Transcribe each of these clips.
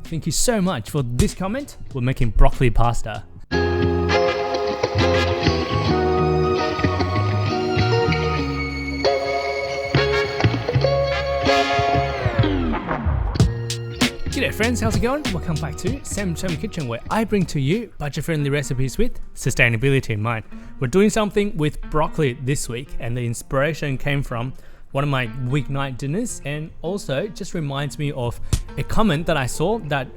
thank you so much for this comment. We're making broccoli pasta. G'day friends, how's it going? Welcome back to Sam's Home Kitchen, where I bring to you budget-friendly recipes with sustainability in mind. We're doing something with broccoli this week, and the inspiration came from one of my weeknight dinners, and also just reminds me of a comment that I saw that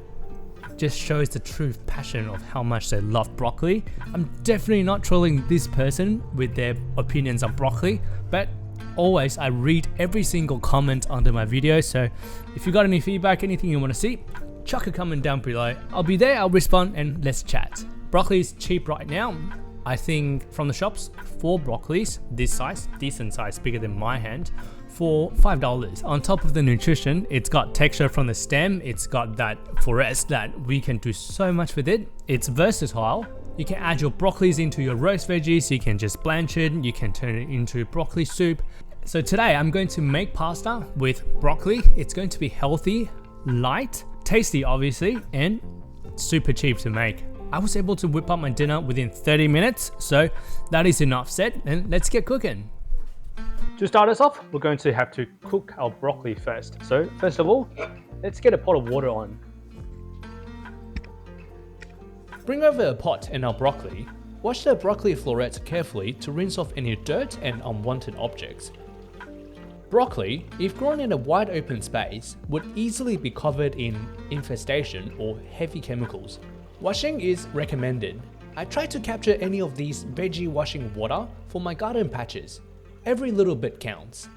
just shows the true passion of how much they love broccoli. I'm definitely not trolling this person with their opinions on broccoli, but always, I read every single comment under my video, so if you got any feedback, anything you want to see, chuck a comment down below. I'll be there, I'll respond, and let's chat. Broccoli is cheap right now. I think from the shops, 4 broccolis, this size, decent size, bigger than my hand, for $5. On top of the nutrition, it's got texture from the stem, it's got that forest that we can do so much with it. It's versatile. You can add your broccolis into your roast veggies, you can just blanch it, you can turn it into broccoli soup. So today I'm going to make pasta with broccoli. It's going to be healthy, light, tasty obviously, and super cheap to make. I was able to whip up my dinner within 30 minutes, so that is enough said, and let's get cooking. To start us off, we're going to have to cook our broccoli first. So first of all, let's get a pot of water on. Bring over a pot and our broccoli. Wash the broccoli florets carefully to rinse off any dirt and unwanted objects. Broccoli, if grown in a wide open space, would easily be covered in infestation or heavy chemicals. Washing is recommended. I try to capture any of these veggie washing water for my garden patches. Every little bit counts.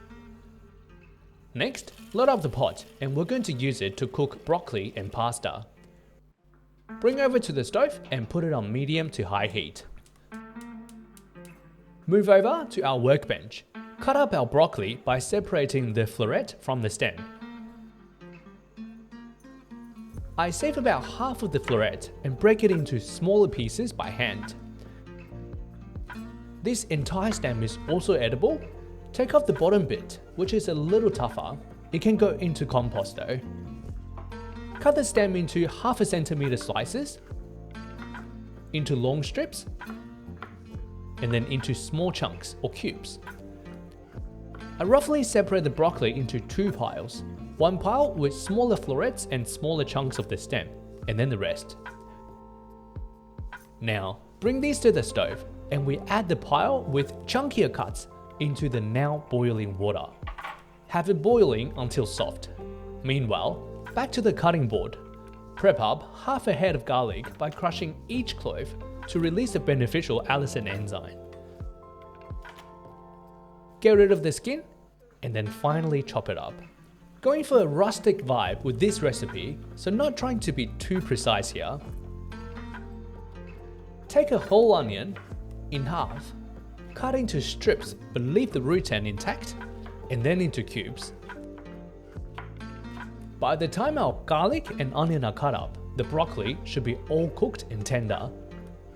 Next, load up the pot and we're going to use it to cook broccoli and pasta. Bring over to the stove and put it on medium to high heat. Move over to our workbench. Cut up our broccoli by separating the floret from the stem. I save about half of the floret and break it into smaller pieces by hand. This entire stem is also edible. Take off the bottom bit, which is a little tougher. It can go into compost though. Cut the stem into 1/2 centimeter slices, into long strips, and then into small chunks or cubes. I roughly separate the broccoli into 2 piles. One pile with smaller florets and smaller chunks of the stem, and then the rest. Now, bring these to the stove, and we add the pile with chunkier cuts into the now boiling water. Have it boiling until soft. Meanwhile, back to the cutting board. Prep up 1/2 a head of garlic by crushing each clove to release the beneficial allicin enzyme. Get rid of the skin, and then finally chop it up. Going for a rustic vibe with this recipe, so not trying to be too precise here. Take a whole onion in half, cut into strips but leave the root end intact, and then into cubes. By the time our garlic and onion are cut up, the broccoli should be all cooked and tender.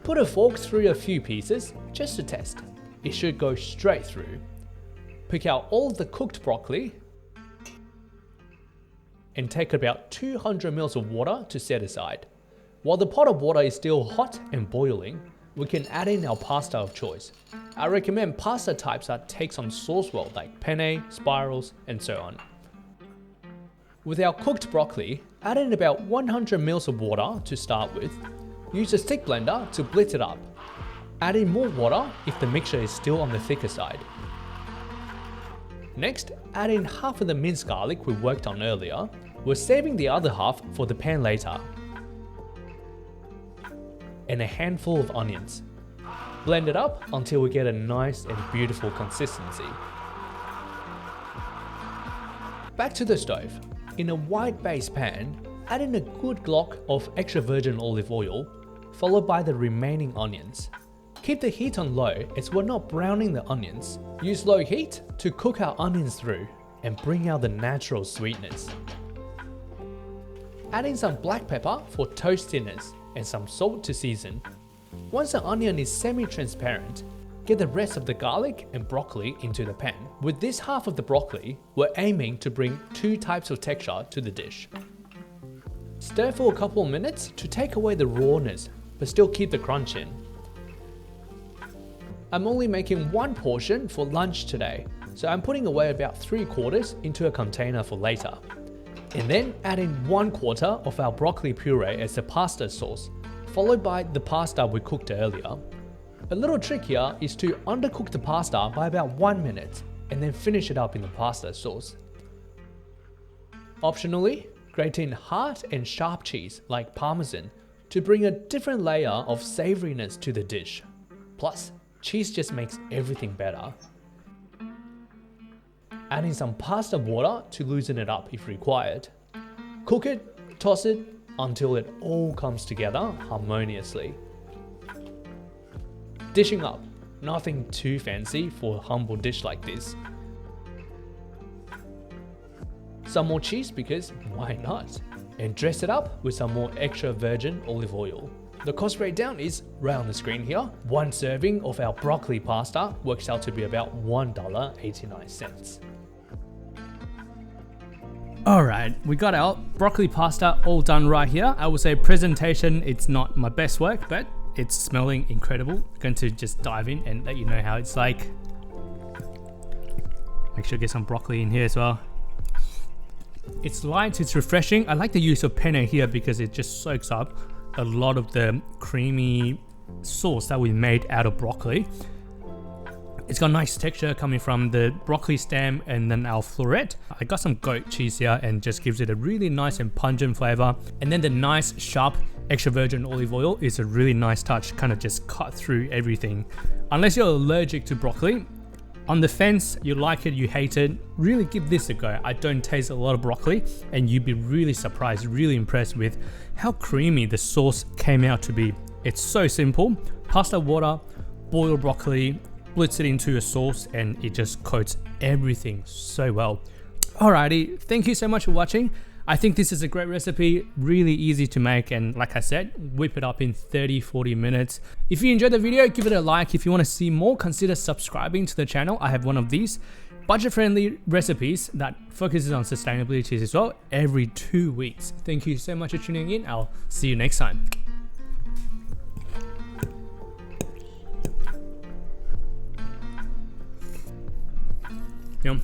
Put a fork through a few pieces just to test. It should go straight through. Pick out all of the cooked broccoli and take about 200 ml of water to set aside. While the pot of water is still hot and boiling, we can add in our pasta of choice. I recommend pasta types that take some sauce well, like penne, spirals, and so on. With our cooked broccoli, add in about 100 ml of water to start with. Use a stick blender to blitz it up. Add in more water if the mixture is still on the thicker side. Next, add in half of the minced garlic we worked on earlier. We're saving the other half for the pan later. And a handful of onions. Blend it up until we get a nice and beautiful consistency. Back to the stove. In a wide base pan, add in a good glock of extra virgin olive oil, followed by the remaining onions. Keep the heat on low as we're not browning the onions. Use low heat to cook our onions through and bring out the natural sweetness. Add in some black pepper for toastiness and some salt to season. Once the onion is semi-transparent, get the rest of the garlic and broccoli into the pan. With this half of the broccoli, we're aiming to bring 2 types of texture to the dish. Stir for a couple of minutes to take away the rawness, but still keep the crunch in. I'm only making one portion for lunch today, so I'm putting away about 3/4 into a container for later. And then adding 1/4 of our broccoli puree as the pasta sauce, followed by the pasta we cooked earlier. A little trick here is to undercook the pasta by about 1 minute, and then finish it up in the pasta sauce. Optionally, grate in hard and sharp cheese like parmesan to bring a different layer of savouriness to the dish. Plus, cheese just makes everything better. Adding some pasta water to loosen it up if required. Cook it, toss it, until it all comes together harmoniously. Dishing up, nothing too fancy for a humble dish like this. Some more cheese because why not? And dress it up with some more extra virgin olive oil. The cost breakdown is right on the screen here. One serving of our broccoli pasta works out to be about $1.89. Alright, we got our broccoli pasta all done right here. I would say presentation, it's not my best work, but it's smelling incredible. I'm going to just dive in and let you know how it's like. Make sure to get some broccoli in here as well. It's light, it's refreshing. I like the use of penne here because it just soaks up a lot of the creamy sauce that we made out of broccoli. It's got nice texture coming from the broccoli stem and then our floret. I got some goat cheese here and just gives it a really nice and pungent flavor. And then the nice sharp extra virgin olive oil is a really nice touch, kind of just cut through everything. Unless you're allergic to broccoli, on the fence, you like it, you hate it, really give this a go. I don't taste a lot of broccoli and you'd be really surprised, really impressed with how creamy the sauce came out to be. It's so simple. Pasta water, boiled broccoli, blitz it into a sauce, and it just coats everything so well. Alrighty, thank you so much for watching. I think this is a great recipe, really easy to make, and like I said, whip it up in 30-40 minutes. If you enjoyed the video, give it a like. If you want to see more, consider subscribing to the channel. I have one of these budget-friendly recipes that focuses on sustainability as well every 2 weeks. Thank you so much for tuning in. I'll see you next time. Yum.